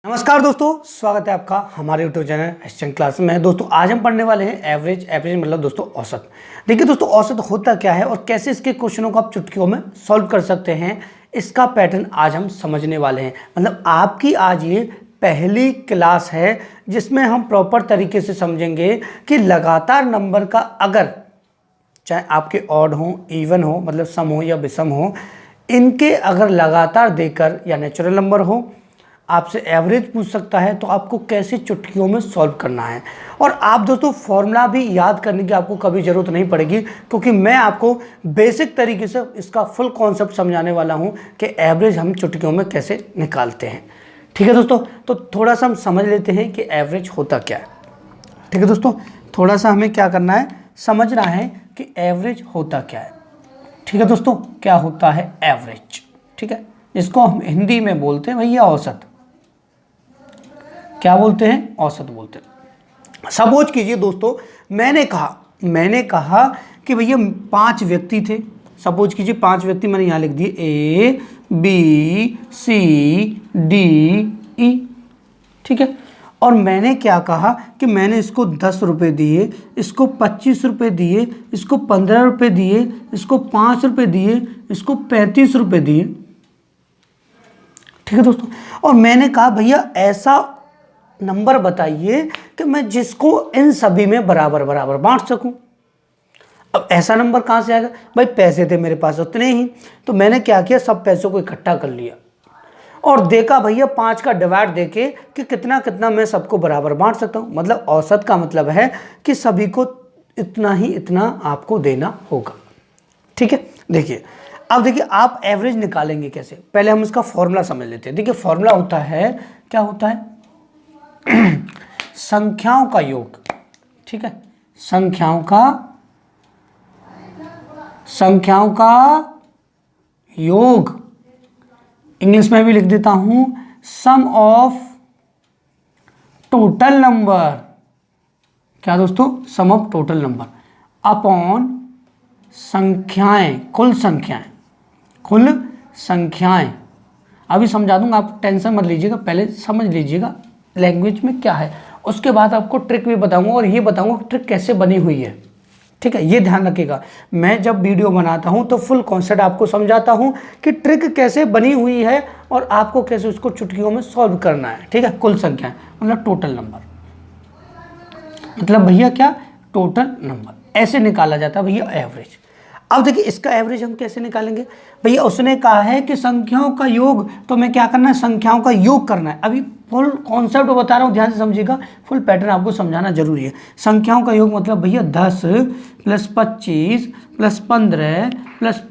नमस्कार दोस्तों, स्वागत है आपका हमारे यूट्यूब चैनल एसएन क्लास में। दोस्तों आज हम पढ़ने वाले हैं एवरेज। एवरेज मतलब दोस्तों औसत। देखिए दोस्तों, औसत होता क्या है और कैसे इसके क्वेश्चनों को आप चुटकियों में सॉल्व कर सकते हैं, इसका पैटर्न आज हम समझने वाले हैं। मतलब आपकी आज ये पहली क्लास है जिसमें हम प्रॉपर तरीके से समझेंगे कि लगातार नंबर का अगर चाहे आपके ऑड हो, इवन हो, मतलब सम हो या विषम हो, इनके अगर लगातार देकर या नेचुरल नंबर हो, आपसे एवरेज पूछ सकता है तो आपको कैसे चुटकियों में सॉल्व करना है। और आप दोस्तों फॉर्मूला भी याद करने की आपको कभी ज़रूरत नहीं पड़ेगी, क्योंकि मैं आपको बेसिक तरीके से इसका फुल कॉन्सेप्ट समझाने वाला हूं कि एवरेज हम चुटकियों में कैसे निकालते हैं। ठीक है दोस्तों, तो थोड़ा सा हम समझ लेते हैं कि एवरेज होता क्या है। ठीक है दोस्तों, थोड़ा सा हमें क्या करना है, समझना है कि एवरेज होता क्या है। ठीक है दोस्तों, क्या होता है एवरेज। ठीक है, इसको हम हिंदी में बोलते हैं भैया औसत। क्या बोलते हैं? औसत बोलते हैं। सपोज कीजिए दोस्तों, मैंने कहा कि भैया 5 व्यक्ति थे। सपोज कीजिए 5 व्यक्ति मैंने यहां लिख दिए A B C D E. ठीक है, और मैंने क्या कहा कि मैंने इसको 10 रुपये दिए, इसको 25 रुपये दिए, इसको 15 रुपये दिए, इसको 5 रुपये दिए, इसको 35 रुपये दिए। ठीक है दोस्तों, और मैंने कहा भैया ऐसा नंबर बताइए कि मैं जिसको इन सभी में बराबर बराबर बांट सकूं। अब ऐसा नंबर कहां से आएगा भाई? पैसे थे मेरे पास उतने ही, तो मैंने क्या किया, सब पैसों को इकट्ठा कर लिया और देखा भैया 5 का डिवाइड देके कि कितना कितना मैं सबको बराबर बांट सकता हूं। मतलब औसत का मतलब है कि सभी को इतना ही इतना आपको देना होगा। ठीक है, देखिए अब देखिए आप एवरेज निकालेंगे कैसे, पहले हम इसका फॉर्मूला समझ लेते हैं। देखिए फॉर्मूला होता है, क्या होता है? संख्याओं का योग। ठीक है, संख्याओं का योग। इंग्लिश में भी लिख देता हूं, सम ऑफ टोटल नंबर। क्या दोस्तों? सम ऑफ टोटल नंबर अपॉन संख्याएं, कुल संख्याएं। अभी समझा दूंगा, आप टेंशन मत लीजिएगा, पहले समझ लीजिएगा लैंग्वेज में क्या है, उसके बाद आपको ट्रिक भी बताऊंगा और ये बताऊंगा ट्रिक कैसे बनी हुई है। ठीक है, ये ध्यान रखिएगा, मैं जब वीडियो बनाता हूं तो फुल कॉन्सेप्ट आपको समझाता हूं कि ट्रिक कैसे बनी हुई है और आपको कैसे उसको चुटकियों में सॉल्व करना है। ठीक है, कुल संख्या मतलब टोटल नंबर, मतलब भैया क्या, टोटल नंबर ऐसे निकाला जाता है भैया एवरेज। अब देखिए इसका एवरेज हम कैसे निकालेंगे भैया? उसने कहा है कि संख्याओं का योग, तो मैं क्या करना है, संख्याओं का योग करना है। अभी फुल कॉन्सेप्ट बता रहा हूँ, ध्यान से समझिएगा, फुल पैटर्न आपको समझाना जरूरी है। संख्याओं का योग मतलब भैया 10 + 25 + 15 +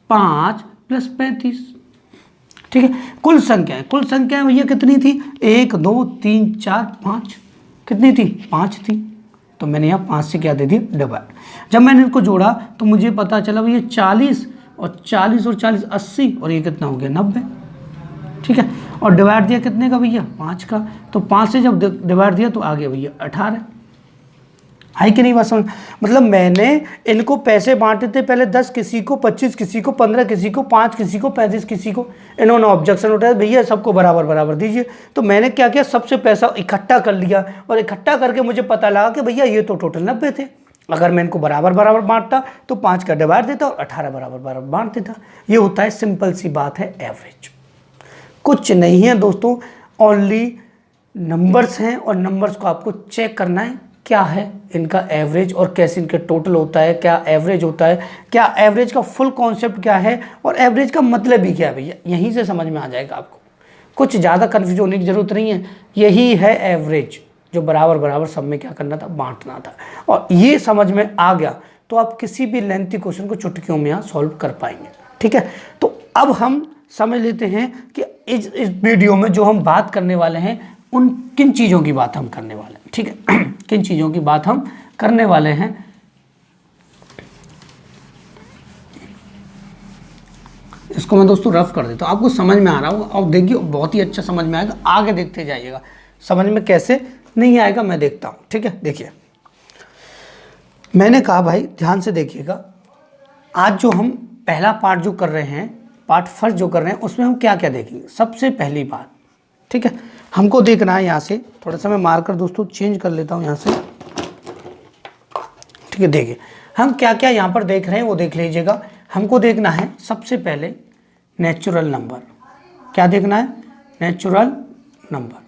5 + 35। ठीक है, कुल संख्याएं भैया कितनी थी? 1 2 3 4 5। कितनी थी? 5 थी, तो मैंने यहाँ 5 से क्या दे दिया, डिवाइड। जब मैंने इनको जोड़ा तो मुझे पता चला भैया 40 और 40 और 40 80, और ये कितना हो गया, 90। ठीक है, और डिवाइड दिया कितने का भैया? 5 का। तो 5 से जब डिवाइड दिया तो आ गया भैया 18। है कि नहीं बात समझ? मतलब मैंने इनको पैसे बांटे थे, पहले 10 किसी को, 25 किसी को, 15 किसी को, 5 किसी को, 35 किसी को। इन्होंने ऑब्जेक्शन उठाया भैया सबको बराबर बराबर दीजिए। तो मैंने क्या किया, सबसे पैसा इकट्ठा कर लिया और इकट्ठा करके मुझे पता लगा कि भैया ये तो टोटल 90 थे। अगर मैं इनको बराबर बराबर बांटता तो 5 का डिवाइड देता और 18 बराबर बराबर बांट देता। ये होता है, सिंपल सी बात है एवरेज। कुछ नहीं है दोस्तों, ओनली नंबर्स हैं और नंबर्स को आपको चेक करना है क्या है इनका एवरेज और कैसे इनके टोटल होता है, क्या एवरेज होता है, क्या एवरेज का फुल कॉन्सेप्ट क्या है और एवरेज का मतलब भी क्या है भैया, यहीं से समझ में आ जाएगा आपको। कुछ ज़्यादा कन्फ्यूज होने की जरूरत नहीं है, यही है एवरेज, जो बराबर बराबर सब में क्या करना था, बांटना था। और ये समझ में आ गया तो आप किसी भी लेंथी क्वेश्चन को चुटकियों में यहाँ सॉल्व कर पाएंगे। ठीक है, तो अब हम समझ लेते हैं कि इस वीडियो में जो हम बात करने वाले हैं उन किन चीज़ों की बात हम करने वाले हैं। ठीक है, किन चीज़ों की बात हम करने वाले हैं। इसको मैं दोस्तों रफ कर देता हूँ, आपको समझ में आ रहा होगा और देखिए बहुत ही अच्छा समझ में आएगा, आगे देखते जाइएगा, समझ में कैसे नहीं आएगा मैं देखता हूँ। ठीक है, देखिए मैंने कहा भाई ध्यान से देखिएगा, आज जो हम पहला पार्ट जो कर रहे हैं, पार्ट फर्स्ट जो कर रहे हैं, उसमें हम क्या क्या देखेंगे। सबसे पहली बात, ठीक है, हमको देखना है यहाँ से, थोड़ा सा मैं मार्कर दोस्तों चेंज कर लेता हूँ यहाँ से। ठीक है, देखिए हम क्या क्या यहाँ पर देख रहे हैं वो देख लीजिएगा। हमको देखना है सबसे पहले नेचुरल नंबर। क्या देखना है? Natural number.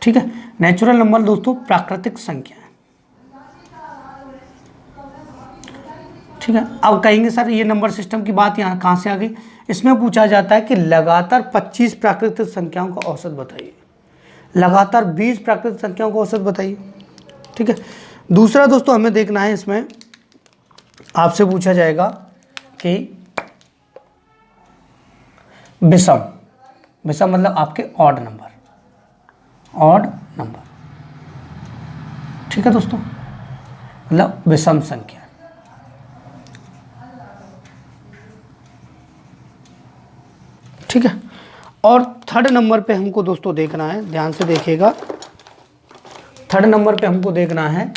ठीक है, नेचुरल नंबर दोस्तों प्राकृतिक संख्या है। ठीक है, अब कहेंगे सर ये नंबर सिस्टम की बात यहाँ कहाँ से आ गई? इसमें पूछा जाता है कि लगातार 25 प्राकृतिक संख्याओं का औसत बताइए, लगातार 20 प्राकृतिक संख्याओं का औसत बताइए। ठीक है, दूसरा दोस्तों हमें देखना है, इसमें आपसे पूछा जाएगा कि विषम, विषम मतलब आपके ऑड नंबर, ऑड नंबर। ठीक है दोस्तों, मतलब विषम संख्या। ठीक है, और थर्ड नंबर पे हमको दोस्तों देखना है, ध्यान से देखिएगा, थर्ड नंबर पे हमको देखना है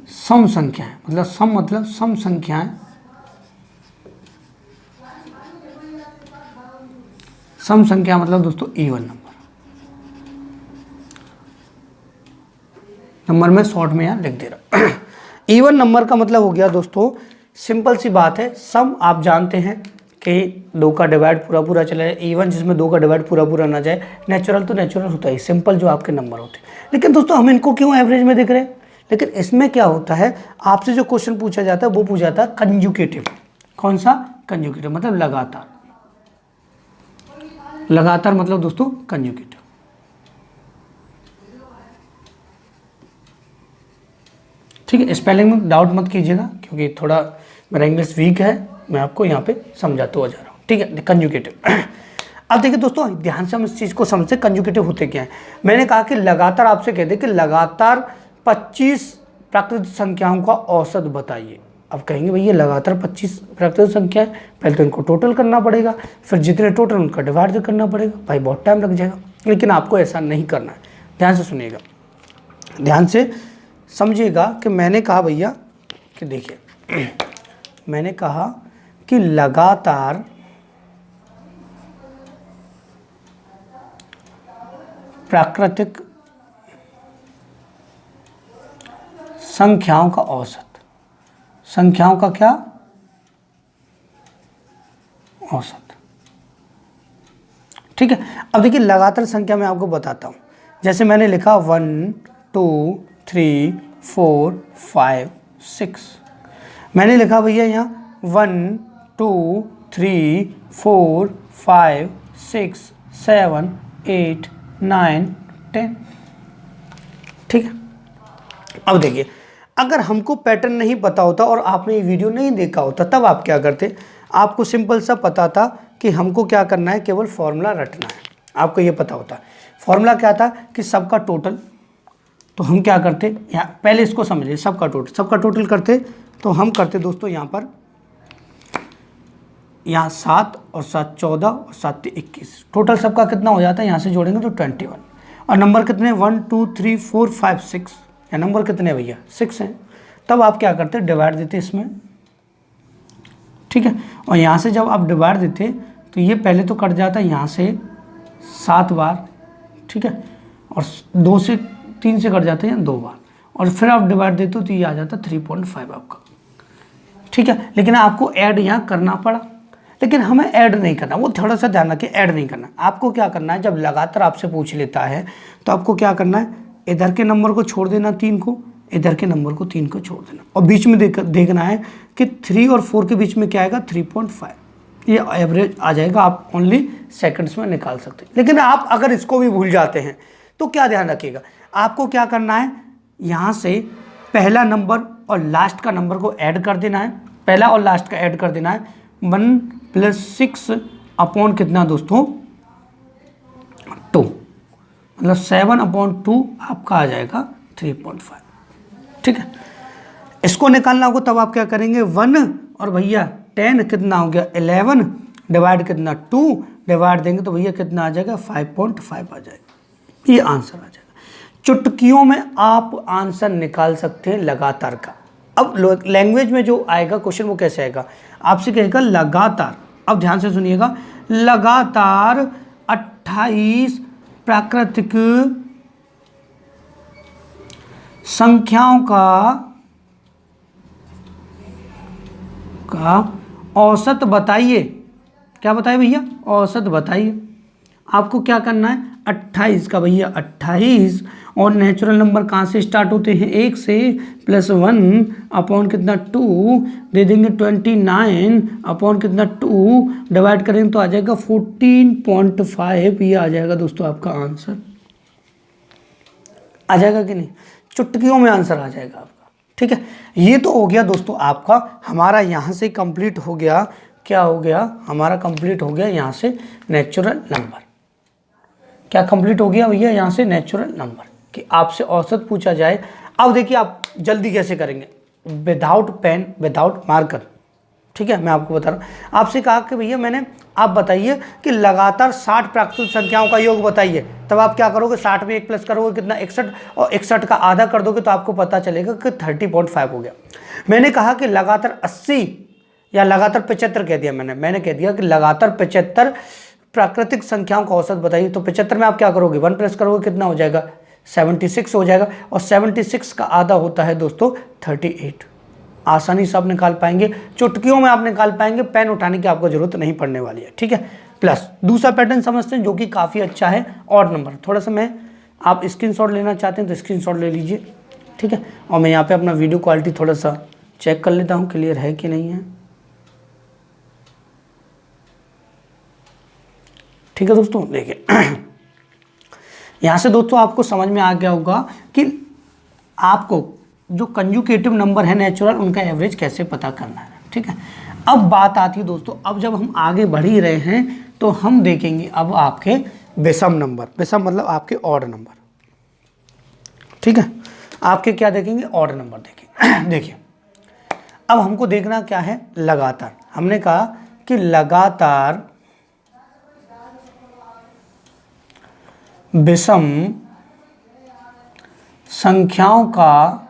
सम संख्याएं, मतलब सम मतलब सम संख्याएं, सम संख्या मतलब दोस्तों इवन नंबर। नंबर में शॉर्ट में यहाँ लिख दे रहा हूं। इवन नंबर का मतलब हो गया दोस्तों, सिंपल सी बात है, सम आप जानते हैं कि 2 का डिवाइड पूरा पूरा चला जाए, इवन जिसमें 2 का डिवाइड पूरा पूरा ना जाए, नेचुरल तो नेचुरल होता है, सिंपल जो आपके नंबर होते हैं। लेकिन दोस्तों हम इनको क्यों एवरेज में देख रहे हैं? लेकिन इसमें क्या होता है, आपसे जो क्वेश्चन पूछा जाता है वो पूछा जाता है कंजुकेटिव। कौन सा? कंजुकेटिव, मतलब लगातार, लगातार मतलब दोस्तों कंजुकेटिव। ठीक है, स्पेलिंग में डाउट मत कीजिएगा क्योंकि थोड़ा मेरा इंग्लिश वीक है, मैं आपको यहाँ पे समझाते हुआ जा रहा हूँ। ठीक है, कंजुकेटिव। अब देखिए दोस्तों, ध्यान से हम इस चीज़ को समझते, कंजुकेटिव होते क्या है। मैंने कहा कि लगातार, आपसे कहते कि लगातार 25 प्राकृतिक संख्याओं का औसत बताइए। अब कहेंगे भैया लगातार 25 प्राकृतिक संख्या है, पहले तो इनको टोटल करना पड़ेगा, फिर जितने टोटल उनका डिवाइड करना पड़ेगा, भाई बहुत टाइम लग जाएगा। लेकिन आपको ऐसा नहीं करना है, ध्यान से सुनिएगा, ध्यान से समझिएगा कि मैंने कहा भैया कि देखिए, मैंने कहा कि लगातार प्राकृतिक संख्याओं का औसत, संख्याओं का क्या? औसत। ठीक है, अब देखिए लगातार संख्या मैं आपको बताता हूं, जैसे मैंने लिखा 1 2 3 4 5 6, मैंने लिखा भैया यहाँ 1 2 3 4 5 6 7 8 9 10। ठीक है, अब देखिए, अगर हमको पैटर्न नहीं पता होता और आपने ये वीडियो नहीं देखा होता, तब आप क्या करते? आपको सिंपल सा पता था कि हमको क्या करना है, केवल फॉर्मूला रटना है। आपको ये पता होता, फॉर्मूला क्या था कि सबका टोटल, तो हम क्या करते, यहाँ पहले इसको समझिए, सबका टोटल करते, तो हम करते दोस्तों यहाँ पर, यहाँ 7 और 7 14 और 7 21, टोटल सबका कितना हो जाता है, यहाँ से जोड़ेंगे तो 21। और नंबर कितने? 1 2 3 4 5 6, या नंबर कितने भैया? 6 हैं। तब आप क्या करते? डिवाइड देते इसमें। ठीक है, और यहाँ से जब आप डिवाइड देते तो ये पहले तो कट जाता है यहाँ से 7 बार, ठीक है, और 2 से 3 से कट जाते हैं 2 बार, और फिर आप डिवाइड देते हो तो ये आ जाता 3.5 आपका। ठीक है, लेकिन आपको ऐड यहाँ करना पड़ा, लेकिन हमें ऐड नहीं करना, वो थोड़ा सा ध्यान रखिए, ऐड नहीं करना। आपको क्या करना है, जब लगातार आपसे पूछ लेता है तो आपको क्या करना है, इधर के नंबर को छोड़ देना 3 को, इधर के नंबर को 3 को छोड़ देना, और बीच में देखना है कि 3 और 4 के बीच में क्या आएगा, 3.5, ये एवरेज आ जाएगा। आप ओनली सेकंड्स में निकाल सकते हैं। लेकिन आप अगर इसको भी भूल जाते हैं तो क्या ध्यान रखिएगा, आपको क्या करना है, यहाँ से पहला नंबर और लास्ट का नंबर को ऐड कर देना है, पहला और लास्ट का ऐड कर देना है। 1 + 6 अपॉन कितना दोस्तों, 2, मतलब 7/2 आपका आ जाएगा 3.5। ठीक है, इसको निकालना होगा, तब आप क्या करेंगे, 1 और भैया 10 कितना हो गया, 11 डिवाइड कितना 2, डिवाइड देंगे तो भैया कितना आ जाएगा, 5.5 आ जाएगा। ये आंसर आ जाएगा। चुटकियों में आप आंसर निकाल सकते हैं लगातार का। अब लैंग्वेज में जो आएगा क्वेश्चन वो कैसे आएगा, आपसे कहेगा लगातार, अब ध्यान से सुनिएगा, लगातार 28 प्राकृतिक संख्याओं का औसत बताइए। क्या बताइए भैया, औसत बताइए। आपको क्या करना है, 28 का भैया 28, और नेचुरल नंबर कहाँ से स्टार्ट होते हैं, 1 से, +1 अपॉन कितना 2 दे देंगे, 29 अपॉन कितना 2 डिवाइड करेंगे तो आ जाएगा 14.5। ये आ जाएगा दोस्तों आपका आंसर। आ जाएगा कि नहीं, चुटकियों में आंसर आ जाएगा आपका। ठीक है, ये तो हो गया दोस्तों आपका, हमारा यहाँ से कंप्लीट हो गया, क्या हो गया हमारा, कंप्लीट हो गया यहाँ से नेचुरल नंबर। क्या कंप्लीट हो गया भैया यहाँ से नेचुरल नंबर, कि आपसे औसत पूछा जाए। अब देखिए आप जल्दी कैसे करेंगे, विदाउट पेन विदाउट मार्कर। ठीक है, मैं आपको बता रहा हूँ, आपसे कहा कि भैया मैंने, आप बताइए कि लगातार 60 प्राकृतिक संख्याओं का योग बताइए, तब आप क्या करोगे, 60 में 1 प्लस करोगे कितना 61, और 61 का आधा कर दोगे तो आपको पता चलेगा कि 30.5 हो गया। मैंने कहा कि लगातार 80 या लगातार 75 कह दिया मैंने कह दिया कि लगातार 75 प्राकृतिक संख्याओं का औसत बताइए, तो 75 में आप क्या करोगे, 1 प्लस करोगे कितना हो जाएगा, 76 हो जाएगा, और 76 का आधा होता है दोस्तों 38। आसानी से आप निकाल पाएंगे, चुटकियों में आप निकाल पाएंगे, पेन उठाने की आपको जरूरत नहीं पड़ने वाली है। ठीक है, प्लस दूसरा पैटर्न समझते हैं जो कि काफ़ी अच्छा है, ऑड नंबर। थोड़ा सा मैं, आप स्क्रीनशॉट लेना चाहते हैं तो स्क्रीनशॉट ले लीजिए। ठीक है, और मैं यहाँ पे अपना वीडियो क्वालिटी थोड़ा सा चेक कर लेता हूँ, क्लियर है कि नहीं है। ठीक है दोस्तों, देखिए यहाँ से दोस्तों आपको समझ में आ गया होगा कि आपको जो कंजुगेटिव नंबर है नेचुरल, उनका एवरेज कैसे पता करना है। ठीक है, अब बात आती है दोस्तों, अब जब हम आगे बढ़ ही रहे हैं तो हम देखेंगे अब आपके विषम नंबर। विषम मतलब आपके ऑड नंबर। ठीक है, आपके क्या देखेंगे, ऑड नंबर देखेंगे। देखिए अब हमको देखना क्या है, लगातार। हमने कहा कि लगातार विषम संख्याओं का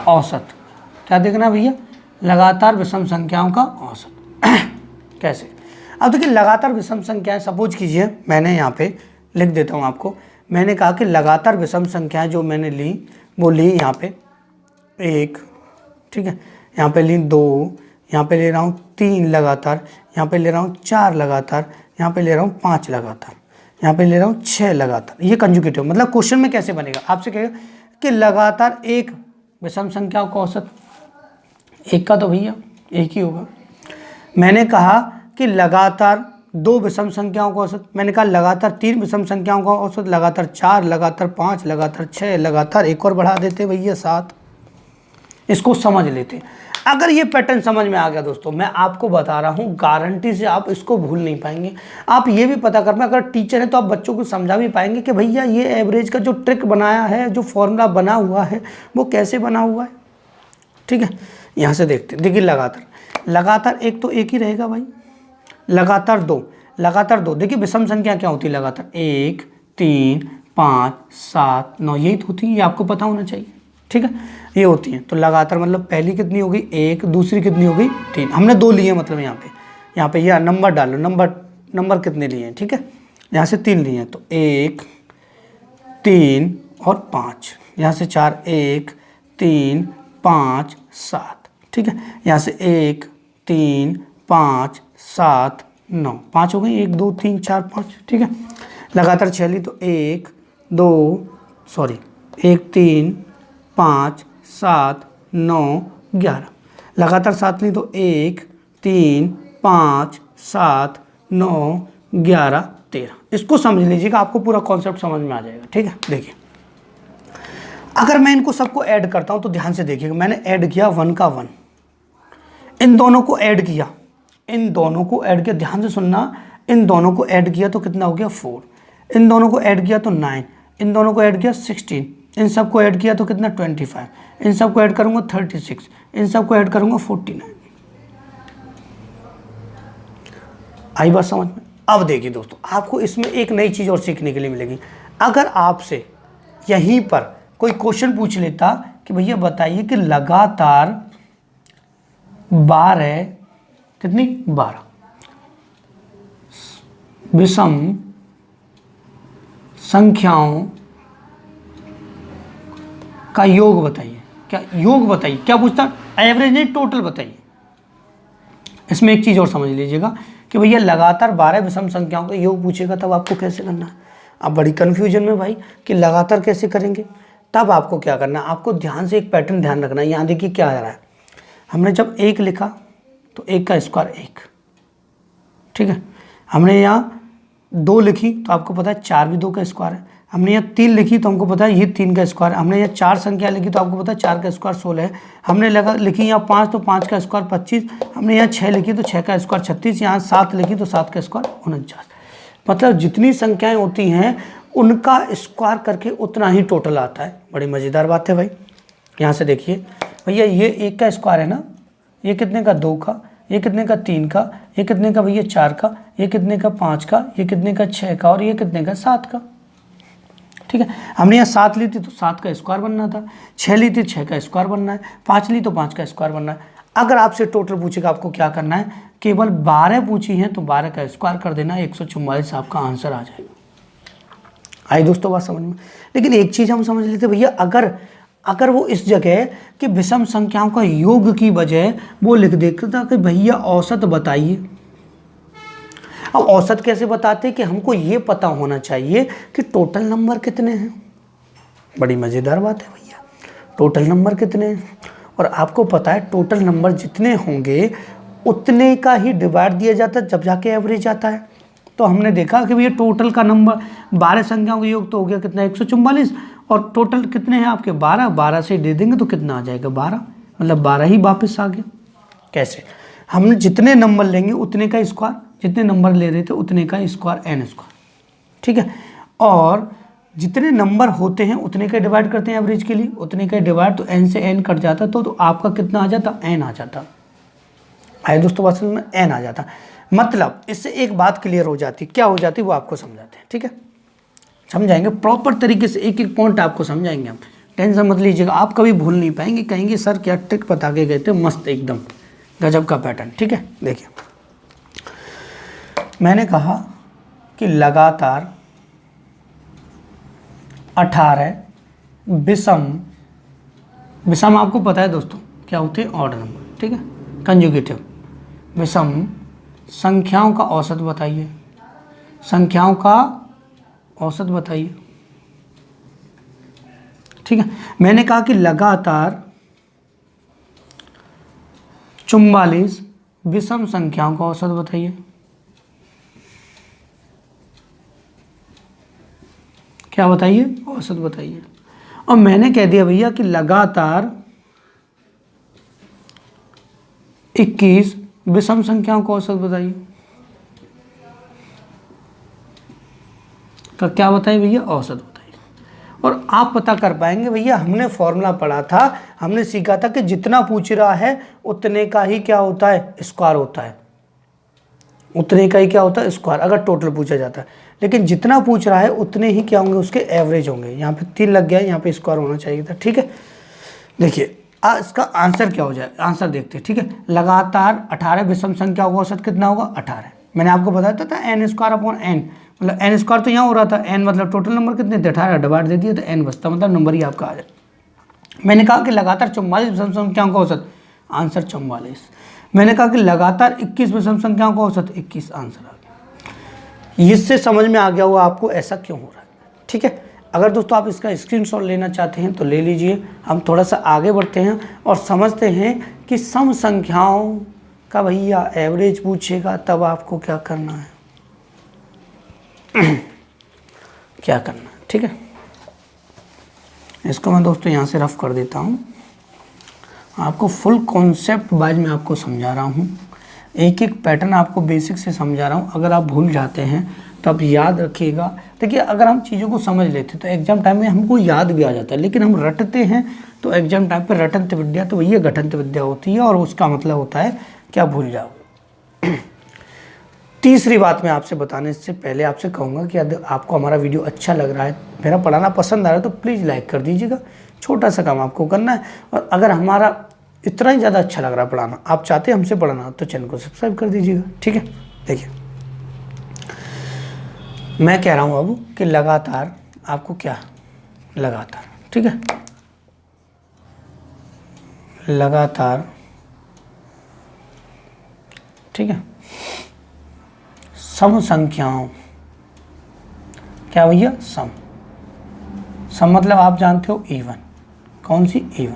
औसत। क्या देखना भैया, लगातार विषम संख्याओं का औसत। कैसे, अब देखिए लगातार विषम संख्याएं, सपोज कीजिए मैंने यहाँ पे लिख देता हूँ आपको, मैंने कहा कि लगातार विषम संख्याएं जो मैंने ली वो ली यहाँ पे 1, ठीक है, यहाँ पे ली 2, यहाँ पे ले रहा हूँ 3 लगातार, यहाँ पे ले रहा हूँ 4 लगातार, यहाँ पे ले रहा हूँ 5 लगातार, यहाँ पे ले रहा हूँ 6 लगातार। ये कंजुगेटिव मतलब क्वेश्चन में कैसे बनेगा, आपसे कहेगा कि लगातार एक विषम संख्याओं का औसत, एक का तो भैया एक ही होगा। मैंने कहा कि लगातार 2 विषम संख्याओं का औसत, मैंने कहा लगातार 3 विषम संख्याओं का औसत, लगातार 4, लगातार 5, लगातार 6, लगातार एक और बढ़ा देते भैया 7। इसको समझ लेते। अगर ये पैटर्न समझ में आ गया दोस्तों, मैं आपको बता रहा हूँ गारंटी से आप इसको भूल नहीं पाएंगे। आप ये भी पता कर पाए, अगर टीचर है तो आप बच्चों को समझा भी पाएंगे कि भैया ये एवरेज का जो ट्रिक बनाया है, जो फॉर्मूला बना हुआ है वो कैसे बना हुआ है। ठीक है, यहाँ से देखते, देखिए लगातार एक तो एक ही रहेगा भाई, लगातार 2, देखिए विषम संख्या क्या होती है लगातार, 1, 3, 5, 7, 9, यही तो होती है, ये आपको पता होना चाहिए। ठीक है, ये होती हैं। तो लगातार मतलब पहली कितनी होगी 1, दूसरी कितनी होगी 3, हमने 2 लिए मतलब यहाँ पे यह नंबर डालो, नंबर कितने लिए हैं। ठीक है, यहाँ से 3 लिए हैं तो 1, 3 और 5, यहाँ से 4, 1, 3, 5, 7। ठीक है, यहाँ से 1, 3, 5, 7, 9, 5 हो गई, 1, 2, 3, 4, 5। ठीक है, लगातार 6 ली तो 1, 3, 5, 7, 9, 11। लगातार 7 ली तो 1, 3, 5, 7, 9, 11, 13। इसको समझ लीजिएगा, आपको पूरा कॉन्सेप्ट समझ में आ जाएगा। ठीक है, देखिए अगर मैं इनको सबको ऐड करता हूं तो ध्यान से देखिएगा, मैंने ऐड किया 1 का 1, इन दोनों को ऐड किया, ध्यान से सुनना, इन दोनों को ऐड किया तो कितना हो गया 4, इन दोनों को ऐड किया तो 9, इन दोनों को ऐड किया 16, इन सब को ऐड किया तो कितना 25, इन सब को ऐड करूंगा 36, इन सब को ऐड करूंगा 49। आई बात समझ में। अब देखिए दोस्तों, आपको इसमें एक नई चीज़ और सीखने के लिए मिलेगी। अगर आपसे यहीं पर कोई क्वेश्चन पूछ लेता कि भैया बताइए कि लगातार 12 कितनी 12 विषम संख्याओं का योग बताइए। क्या योग बताइए, क्या पूछता, एवरेज नहीं टोटल बताइए। इसमें एक चीज़ और समझ लीजिएगा कि भैया लगातार 12 विषम संख्याओं का योग पूछेगा तब आपको कैसे करना है। आप बड़ी कन्फ्यूजन में भाई कि लगातार कैसे करेंगे। तब आपको क्या करना है, आपको ध्यान से एक पैटर्न ध्यान रखना है। यहाँ देखिए क्या आ रहा है, हमने जब 1 लिखा तो 1 का स्क्वायर 1, ठीक है। हमने यहाँ 2 लिखी तो आपको पता है 4 भी 2 का स्क्वायर है। हमने यहाँ 3 लिखी तो हमको पता है ये 3 का स्क्वायर है। हमने यहाँ 4 संख्या लिखी तो आपको पता है 4 का स्क्वायर 16 है। हमने लिखी यहाँ 5 तो 5 का स्क्वायर 25। हमने यहाँ 6 लिखी तो 6 का स्क्वायर 36। यहाँ 7 लिखी तो 7 का स्क्वायर 49। मतलब जितनी संख्याएं होती हैं उनका स्क्वायर करके उतना ही टोटल आता है। बड़ी मज़ेदार बात है भाई। यहाँ से देखिए भैया ये 1 का स्क्वायर है ना, ये कितने का 2 का, ये कितने का 3 का, ये कितने का भैया 4 का, ये कितने का 5 का, ये कितने का 6 का और ये कितने का 7 का, ठीक है। हमने यहाँ 7 ली थी तो 7 का स्क्वायर बनना था, 6 ली थी 6 का स्क्वायर बनना है, 5 ली तो 5 का स्क्वायर बनना है। अगर आपसे टोटल पूछेगा आपको क्या करना है, केवल 12 पूछी हैं तो 12 का स्क्वायर कर देना, 144 आपका आंसर आ जाएगा। आई दोस्तों बात समझ में। लेकिन एक चीज़ हम समझ लेते भैया, अगर वो इस जगह कि विषम संख्याओं का योग की बजाय वो लिख देता कि भैया औसत बताइए। अब औसत कैसे बताते कि हमको ये पता होना चाहिए कि टोटल नंबर कितने हैं। बड़ी मज़ेदार बात है भैया, टोटल नंबर कितने हैं। और आपको पता है टोटल नंबर जितने होंगे उतने का ही डिवाइड दिया जाता है जब जाके एवरेज आता है। तो हमने देखा कि भैया टोटल का नंबर 12 संख्याओं का योग तो हो गया कितना 144, और टोटल कितने हैं आपके 12 से दे देंगे तो कितना आ जाएगा 12, मतलब 12 ही वापस आ गया। कैसे, हमने जितने नंबर लेंगे उतने का स्क्वायर, जितने नंबर ले रहे थे उतने का स्क्वायर n स्क्वायर, ठीक है। और जितने नंबर होते हैं उतने का डिवाइड करते हैं एवरेज के लिए, उतने का डिवाइड तो n से n कट जाता तो आपका कितना आ जाता n आ जाता। आए दोस्तों बात समझ में, n आ जाता। मतलब इससे एक बात क्लियर हो जाती, क्या हो जाती वो आपको समझाते हैं, ठीक है। समझाएंगे प्रॉपर तरीके से, एक एक पॉइंट आपको समझाएंगे हम, टेंशन मत लीजिएगा। आप कभी भूल नहीं पाएंगे, कहेंगे सर क्या ट्रिक बता के गए थे, मस्त एकदम गजब का पैटर्न, ठीक है। देखिए मैंने कहा कि लगातार 18 विषम आपको पता है दोस्तों क्या होते हैं, ऑड नंबर, ठीक है, कंजुगेटिव। विषम संख्याओं का औसत बताइए, संख्याओं का औसत बताइए, ठीक है। मैंने कहा कि लगातार 44 विषम संख्याओं का औसत बताइए। क्या बताइए, औसत बताइए। और मैंने कह दिया भैया कि लगातार 21 विषम संख्याओं का औसत बताइए। तो क्या बताइए भैया, औसत बताइए। और आप पता कर पाएंगे भैया, हमने फॉर्मूला पढ़ा था, हमने सीखा था कि जितना पूछ रहा है उतने का ही क्या होता है, स्क्वायर होता है, उतने का ही क्या होता है स्क्वायर, अगर टोटल पूछा जाता है। लेकिन जितना पूछ रहा है उतने ही क्या होंगे, उसके एवरेज होंगे। यहाँ पे 3 लग गया, यहाँ पे स्क्वायर होना चाहिए था, ठीक है। देखिए इसका आंसर क्या हो जाए, आंसर देखते हैं, ठीक है। लगातार 18 विषम संख्या का औसत कितना होगा 18। मैंने आपको बताया था n स्क्वायर अपॉन n, मतलब n स्क्वायर तो यहाँ हो रहा था, n मतलब टोटल नंबर कितने थे 18, डिवाइड दे दिया तो n बचता, मतलब नंबर ही आपका आ जाए। मैंने कहा कि लगातार 44 विषम संख्याओं का औसत, आंसर 44। मैंने कहा कि लगातार 21 विषम संख्याओं का औसत 21, आंसर आ गया। इससे समझ में आ गया हुआ आपको ऐसा क्यों हो रहा है, ठीक है। अगर दोस्तों आप इसका स्क्रीनशॉट लेना चाहते हैं तो ले लीजिए। हम थोड़ा सा आगे बढ़ते हैं और समझते हैं कि सम संख्याओं का भैया एवरेज पूछेगा तब आपको क्या करना है क्या करना है, ठीक है। इसको मैं दोस्तों यहाँ से रफ कर देता हूँ, आपको फुल कॉन्सेप्ट वाइज में आपको समझा रहा हूँ, एक एक पैटर्न आपको बेसिक से समझा रहा हूँ। अगर आप भूल जाते हैं तो आप याद रखिएगा। देखिए अगर हम चीज़ों को समझ लेते तो एग्जाम टाइम में हमको याद भी आ जाता है, लेकिन हम रटते हैं तो एग्जाम टाइम पर रटंत विद्या, तो वही घटंत विद्या होती है, और उसका मतलब होता है क्या भूल जाओ। तीसरी बात मैं आपसे बताने से पहले आपसे कहूँगा कि यदि आपको हमारा वीडियो अच्छा लग रहा है, मेरा पढ़ाना पसंद आ रहा है, तो प्लीज़ लाइक कर दीजिएगा। छोटा सा काम आपको करना है। और अगर हमारा इतना ही ज़्यादा अच्छा लग रहा है पढ़ाना, आप चाहते हैं हमसे पढ़ाना, तो चैनल को सब्सक्राइब कर दीजिएगा। ठीक है, देखिए मैं कह रहा हूँ अब कि लगातार आपको क्या, लगातार, ठीक है, लगातार, ठीक है, सम संख्याओं, क्या भैया, सम, सम मतलब आप जानते हो इवन, कौन सी, इवन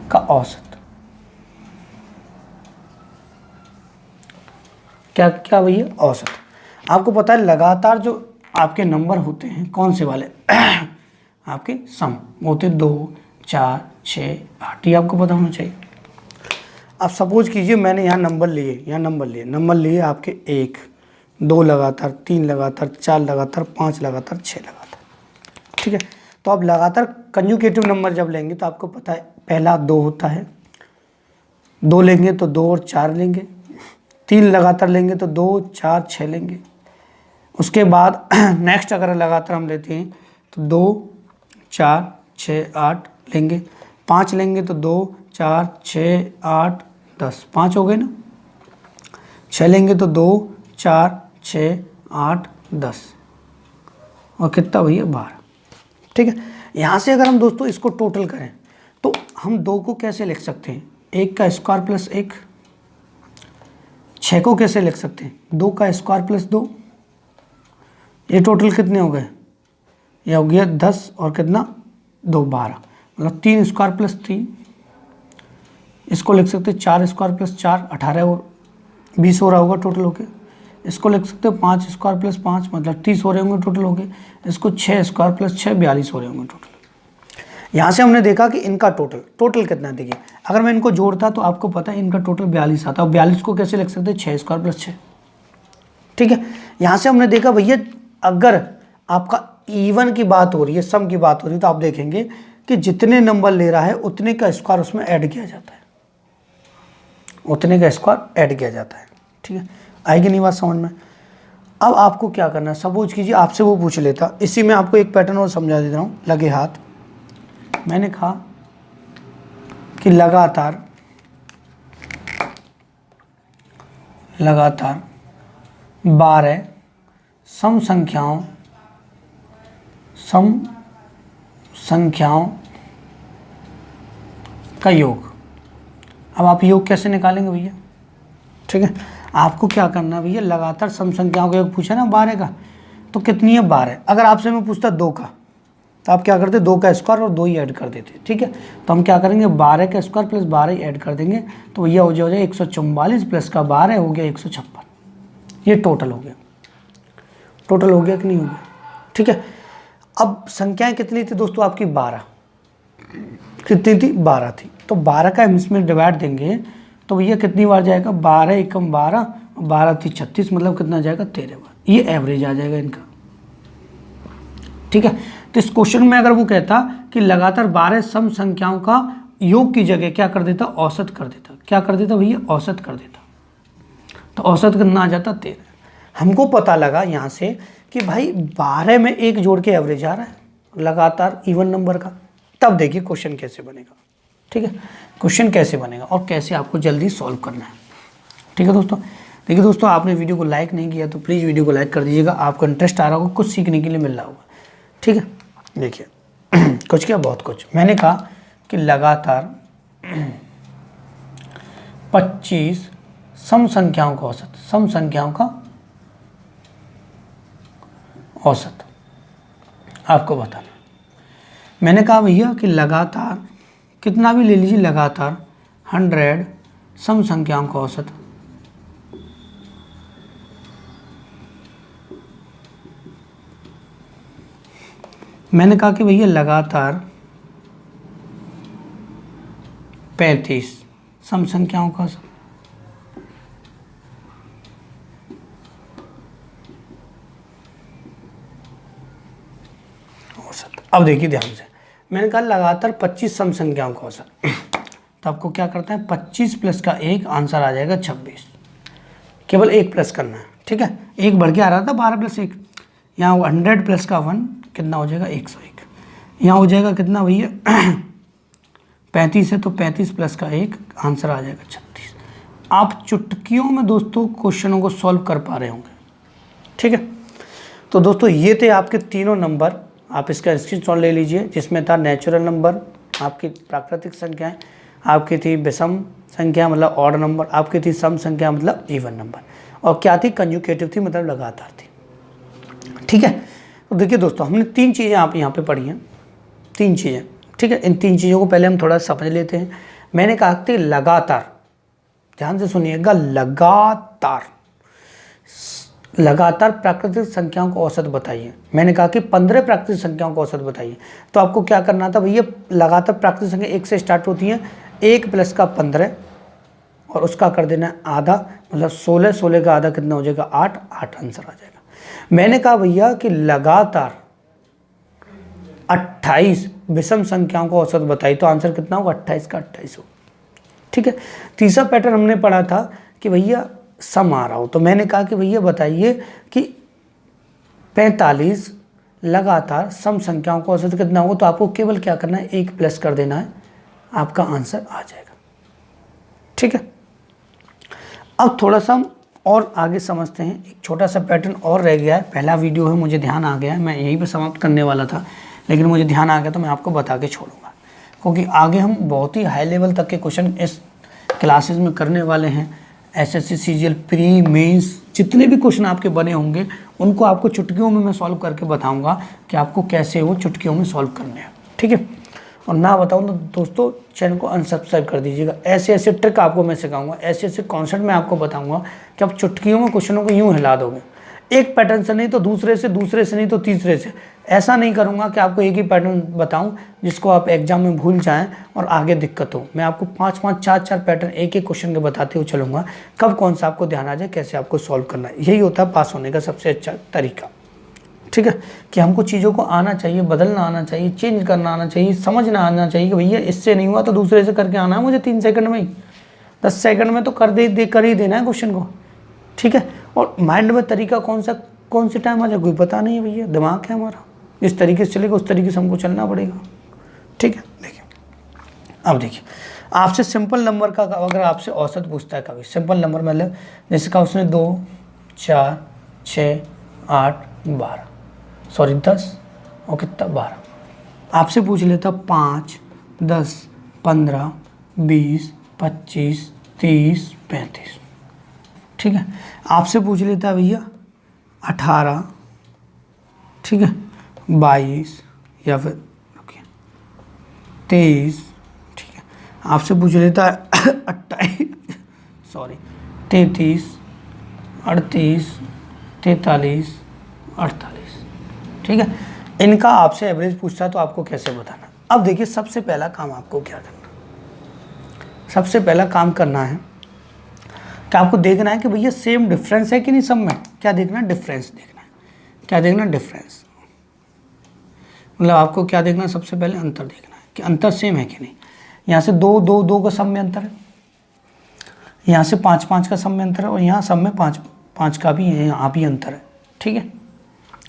का औसत, क्या क्या भैया, औसत। आपको पता है लगातार जो आपके नंबर होते हैं कौन से वाले आपके सम होते 2, 4, 6, 8, ये आपको पता होना चाहिए। अब सपोज कीजिए मैंने यहाँ नंबर लिए, नंबर लिए आपके 1, 2 लगातार, 3 लगातार, 4 लगातार, 5 लगातार, 6 लगातार, ठीक है। तो आप लगातार कंजुगेटिव नंबर जब लेंगे तो आपको पता है पहला 2 होता है, 2 लेंगे तो 2 और 4 लेंगे, 3 लगातार लेंगे तो 2, 4, 6 लेंगे। उसके बाद नेक्स्ट अगर लगातार हम लेते हैं तो 2, 4, 6, 8 लेंगे, 5 लेंगे तो 2, 4, 6, 8, 10, 5 हो गए ना। 6 लेंगे तो 2, 4, 6, 8, 10 और कितना भैया 12, ठीक है। यहाँ से अगर हम दोस्तों इसको टोटल करें तो हम 2 को कैसे लिख सकते हैं, 1 का स्क्वायर प्लस 1। 6 को कैसे लिख सकते हैं, 2 का स्क्वायर प्लस 2। ये टोटल कितने हो गए, ये हो गया 10 और कितना 2, 12, मतलब 3 स्क्वायर प्लस 3। इसको लिख सकते हैं 4 स्क्वायर प्लस 4, 18 और 20 हो रहा होगा टोटल हो गया। इसको लिख सकते हो 5 स्क्वायर प्लस 5, मतलब 30 हो रहे होंगे टोटल हो गए। इसको 6 स्क्वायर प्लस 6, 42 हो रहे होंगे टोटल। यहाँ से हमने देखा कि इनका टोटल कितना है। देखिए अगर मैं इनको जोड़ता तो आपको पता है इनका टोटल 42 आता है। और 42 को कैसे लिख सकते हैं, 6 स्क्वायर प्लस 6, ठीक है। यहाँ से हमने देखा भैया अगर आपका इवन की बात हो रही है, सम की बात हो रही है, तो आप देखेंगे कि जितने नंबर ले रहा है उतने का स्क्वायर उसमें ऐड किया जाता है, उतने का स्क्वायर ऐड किया जाता है, ठीक है। आएगी नहीं बात समझ में। अब आपको क्या करना है, सपोज कीजिए आपसे वो पूछ लेता, इसी में आपको एक पैटर्न और समझा देता हूँ। लगे हाथ, मैंने कहा कि लगातार 12 सम संख्याओं का योग। अब आप योग कैसे निकालेंगे भैया, ठीक है। आपको क्या करना है भैया, लगातार सम संख्याओं का योग पूछा ना 12 का, तो कितनी है 12। अगर आपसे मैं पूछता 2 का, तो आप क्या करते, 2 का स्क्वायर और 2 ही ऐड कर देते, ठीक है। तो हम क्या करेंगे, 12 का स्क्वायर प्लस 12 ही ऐड कर देंगे, तो भैया हो जाए 144 प्लस का 12 हो गया 156। ये टोटल हो गया, टोटल हो गया कि नहीं हो गया, ठीक है। अब संख्याएं कितनी थी दोस्तों आपकी, 12, कितनी थी, 12 थी। तो 12 का हम इसमें डिवाइड देंगे तो भैया कितनी बार जाएगा, 12 एकम 12, 12 थी 36, मतलब कितना जाएगा 13 बार। ये एवरेज आ जाएगा इनका, ठीक है। तो इस क्वेश्चन में अगर वो कहता कि लगातार 12 सम संख्याओं का योग की जगह क्या कर देता, औसत कर देता। क्या कर देता भैया, औसत कर देता। तो औसत कितना आ जाता, 13। हमको पता लगा यहाँ से कि भाई 12 में 1 जोड़ के एवरेज आ रहा है लगातार इवन नंबर का। तब देखिए क्वेश्चन कैसे बनेगा, ठीक है। क्वेश्चन कैसे बनेगा और कैसे आपको जल्दी सॉल्व करना है, ठीक है दोस्तों। देखिए दोस्तों, आपने वीडियो को लाइक नहीं किया तो प्लीज़ वीडियो को लाइक कर दीजिएगा। आपको इंटरेस्ट आ रहा होगा, कुछ सीखने के लिए मिल रहा होगा, ठीक है। देखिए कुछ क्या, बहुत कुछ। मैंने कहा कि लगातार 25 सम संख्याओं का औसत, सम संख्याओं का औसत आपको बताना। मैंने कहा भैया कि लगातार कितना भी ले लीजिए, लगातार 100 सम संख्याओं का औसत। मैंने कहा कि भैया लगातार 35 सम संख्याओं का औसत। अब देखिए ध्यान से, मैंने कहा लगातार 25 सम संख्याओं का औसत। तो आपको क्या करता है, 25 प्लस का 1, आंसर आ जाएगा 26। केवल एक प्लस करना है, ठीक है। एक बढ़ के आ रहा था 12 + 1, यहाँ 100 प्लस का 1 कितना हो जाएगा 101, यहाँ हो जाएगा कितना भैया 35 है तो 35 प्लस का 1 आंसर आ जाएगा 36। आप चुटकियों में दोस्तों क्वेश्चनों को सॉल्व कर पा रहे होंगे, ठीक है। तो दोस्तों ये थे आपके तीनों नंबर, आप इसका स्क्रीनशॉट ले लीजिए, जिसमें था नेचुरल नंबर, आपकी प्राकृतिक संख्याएं, आपकी थी विषम संख्या मतलब ऑड नंबर, आपकी थी सम संख्या मतलब इवन नंबर, और क्या थी कंजुकेटिव थी मतलब लगातार थी, ठीक है। तो देखिए दोस्तों हमने 3 चीज़ें आप यहाँ पे पढ़ी हैं, 3 चीज़ें, ठीक है। इन 3 चीज़ों को पहले हम थोड़ा समझ लेते हैं। मैंने कहा कि लगातार, ध्यान से सुनिएगा, लगातार प्राकृतिक संख्याओं को औसत बताइए। मैंने कहा कि 15 प्राकृतिक संख्याओं को औसत बताइए, तो आपको क्या करना था भैया, लगातार प्राकृतिक संख्या 1 से स्टार्ट होती है, 1 प्लस का 15 और उसका कर देना है आधा, मतलब 16, 16 का आधा कितना हो जाएगा 8, 8 आंसर आ जाएगा। मैंने कहा भैया कि लगातार 28 विषम संख्याओं को औसत बताइए, तो आंसर कितना होगा 28 का 28 होगा, ठीक है। तीसरा पैटर्न हमने पढ़ा था कि भैया सम आ रहा हो, तो मैंने कहा कि भैया बताइए कि 45 लगातार सम संख्याओं को औसत कितना होगा, तो आपको केवल क्या करना है 1 प्लस कर देना है, आपका आंसर आ जाएगा, ठीक है। अब थोड़ा सा हम और आगे समझते हैं, एक छोटा सा पैटर्न और रह गया है, पहला वीडियो है मुझे ध्यान आ गया है, मैं यहीं पे समाप्त करने वाला था, लेकिन मुझे ध्यान आ गया तो मैं आपको बता के छोड़ूंगा, क्योंकि आगे हम बहुत ही हाई लेवल तक के क्वेश्चन इस क्लासेस में करने वाले हैं। एसएससी सीजीएल प्री मेंस जितने भी क्वेश्चन आपके बने होंगे उनको आपको चुटकियों में मैं सॉल्व करके बताऊंगा कि आपको कैसे वो चुटकियों में सॉल्व करने हैं, ठीक है। और ना बताऊं तो दोस्तों चैनल को अनसब्सक्राइब कर दीजिएगा। ऐसे ऐसे ट्रिक आपको मैं सिखाऊंगा, ऐसे ऐसे कॉन्सेप्ट मैं आपको बताऊंगा कि आप चुटकियों में क्वेश्चनों को यूँ हिला दोगे, एक पैटर्न से नहीं तो दूसरे से नहीं तो तीसरे से। ऐसा नहीं करूंगा कि आपको एक ही पैटर्न बताऊं जिसको आप एग्जाम में भूल जाएं और आगे दिक्कत हो। मैं आपको 5-5, 4-4 पैटर्न एक एक क्वेश्चन के बताते हुए चलूंगा, कब कौन सा आपको ध्यान आ जाए, कैसे आपको सॉल्व करना है। यही होता है पास होने का सबसे अच्छा तरीका, ठीक है, कि हमको चीज़ों को आना चाहिए, बदलना आना चाहिए, चेंज करना आना चाहिए, समझना आना चाहिए कि भैया इससे नहीं हुआ तो दूसरे से करके आना है मुझे 3 सेकंड में ही, 10 सेकंड में तो कर ही देना है क्वेश्चन को, ठीक है। और माइंड में तरीका कौन से टाइम आ जाए कोई पता नहीं है भैया, दिमाग है हमारा, जिस तरीके से चलेगा उस तरीके से हमको चलना पड़ेगा, ठीक है। देखिए अब देखिए आपसे सिंपल नंबर का अगर आपसे औसत पूछता है कभी, सिंपल नंबर मतलब जैसे कहा उसने 2, 4, 6, 8, 12 सॉरी 10 और कितना 12, आपसे पूछ लेता 5, 10, 15, 20, 25, 30, 35, ठीक है। आपसे पूछ लेता भैया 18, ठीक है, 22 या फिर 23, ठीक है। आपसे पूछ लेता है 33, 38, 43, 48, ठीक है। इनका आपसे एवरेज पूछता है तो आपको कैसे बताना। अब देखिए सबसे पहला काम आपको क्या करना, सबसे पहला काम करना है कि आपको देखना है कि भैया सेम डिफरेंस है कि नहीं सब में। क्या देखना है, डिफरेंस देखना है। क्या देखना है, डिफरेंस, मतलब आपको क्या देखना है, सबसे पहले अंतर देखना है कि अंतर सेम है कि नहीं। यहाँ से 2, 2, 2 का सब में अंतर है, यहाँ से 5, 5 का सब में अंतर है, और यहाँ सब में 5, 5 का भी है, यहाँ भी अंतर है, ठीक है।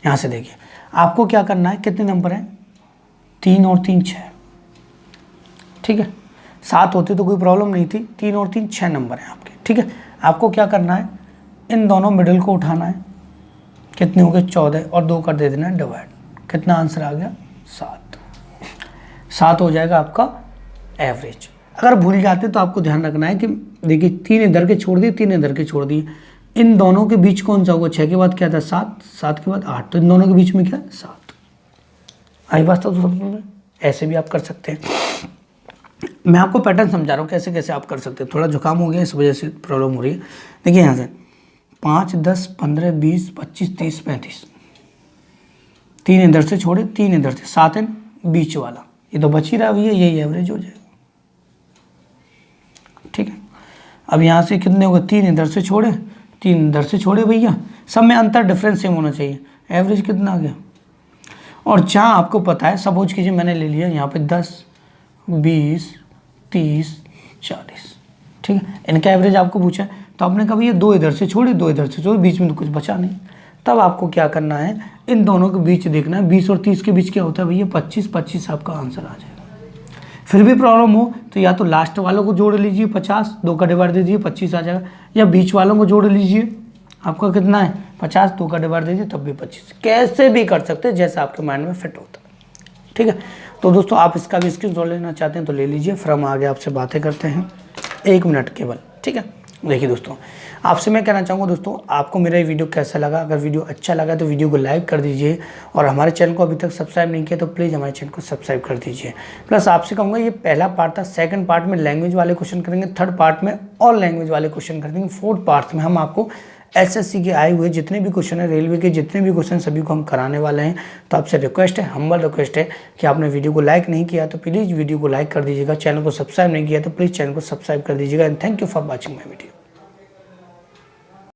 यहाँ से देखिए आपको क्या करना है, कितने नंबर हैं, 3 और 3 6, ठीक है। 7 होते तो कोई प्रॉब्लम नहीं थी, 3 और 3 6 नंबर हैं आपके, ठीक है। आपको क्या करना है, इन दोनों मिडिल को उठाना है, कितने हो गए 14 और 2 कर दे देना है डिवाइड, कितना आंसर आ गया 7 हो जाएगा आपका एवरेज। अगर भूल जाते तो आपको ध्यान रखना है कि देखिए 3 इधर के छोड़ दिए, 3 इधर के छोड़ दिए, इन दोनों के बीच कौन सा होगा, 6 के बाद क्या था 7, 7 के बाद 8, तो इन दोनों के बीच में क्या 7। आई बात तो समझ में, ऐसे भी आप कर सकते हैं। मैं आपको पैटर्न समझा रहा हूँ कैसे कैसे आप कर सकते हैं। थोड़ा जुकाम हो गया इस वजह से प्रॉब्लम हो रही है। देखिए यहाँ से 5, 10, 15, 20, 25, 30, 35, 3 इधर से छोड़े, 3 इधर से, 7 है बीच वाला, ये तो बच ही रहा भैया, यही एवरेज हो जाएगा, ठीक है। अब यहाँ से कितने हो गए, 3 इधर से छोड़े, 3 इधर से छोड़े भैया, सब में अंतर डिफरेंस सेम होना चाहिए, एवरेज कितना आ गया। और जहाँ आपको पता है, सपोज कीजिए मैंने ले लिया यहाँ पे 10, 20, 30, 40, ठीक है, इनका एवरेज आपको पूछा है तो आपने कहा भैया 2 इधर से छोड़े 2 इधर से छोड़े, बीच में तो कुछ बचा नहीं। तब आपको क्या करना है, इन दोनों के बीच देखना है, 20 और 30 के बीच क्या होता है भैया 25, 25 आपका आंसर आ जाएगा। फिर भी प्रॉब्लम हो तो या तो लास्ट वालों को जोड़ लीजिए 50, 2 का डिवाइड दे दीजिए 25 आ जाएगा, या बीच वालों को जोड़ लीजिए, आपका कितना है 50, 2 का डिवाइड दीजिए तब भी 25, कैसे भी कर सकते हैं जैसा आपके माइंड में फिट होता है। ठीक है, तो दोस्तों आप इसका भी स्क्रीनशॉट लेना चाहते हैं तो ले लीजिए, फिर हम आगे आपसे बातें करते हैं 1 मिनट केवल। ठीक है, देखिए दोस्तों आपसे मैं कहना चाहूँगा दोस्तों, आपको मेरा ये वीडियो कैसा लगा, अगर वीडियो अच्छा लगा तो वीडियो को लाइक कर दीजिए, और हमारे चैनल को अभी तक सब्सक्राइब नहीं किया तो प्लीज़ हमारे चैनल को सब्सक्राइब कर दीजिए। प्लस आपसे कहूँगा ये पहला पार्ट था, सेकंड पार्ट में लैंग्वेज वाले क्वेश्चन करेंगे, थर्ड पार्ट में और लैंग्वेज वाले क्वेश्चन कर देंगे, फोर्थ पार्ट में हम आपको एसएससी के आए हुए जितने भी क्वेश्चन है, रेलवे के जितने भी क्वेश्चन सभी को हम कराने वाले हैं। तो आपसे रिक्वेस्ट है, हम्बल रिक्वेस्ट है कि आपने वीडियो को लाइक नहीं किया तो प्लीज़ वीडियो को लाइक कर दीजिएगा, चैनल को सब्सक्राइब नहीं किया तो प्लीज़ चैनल को सब्सक्राइब कर दीजिएगा। And thank you for watching my video.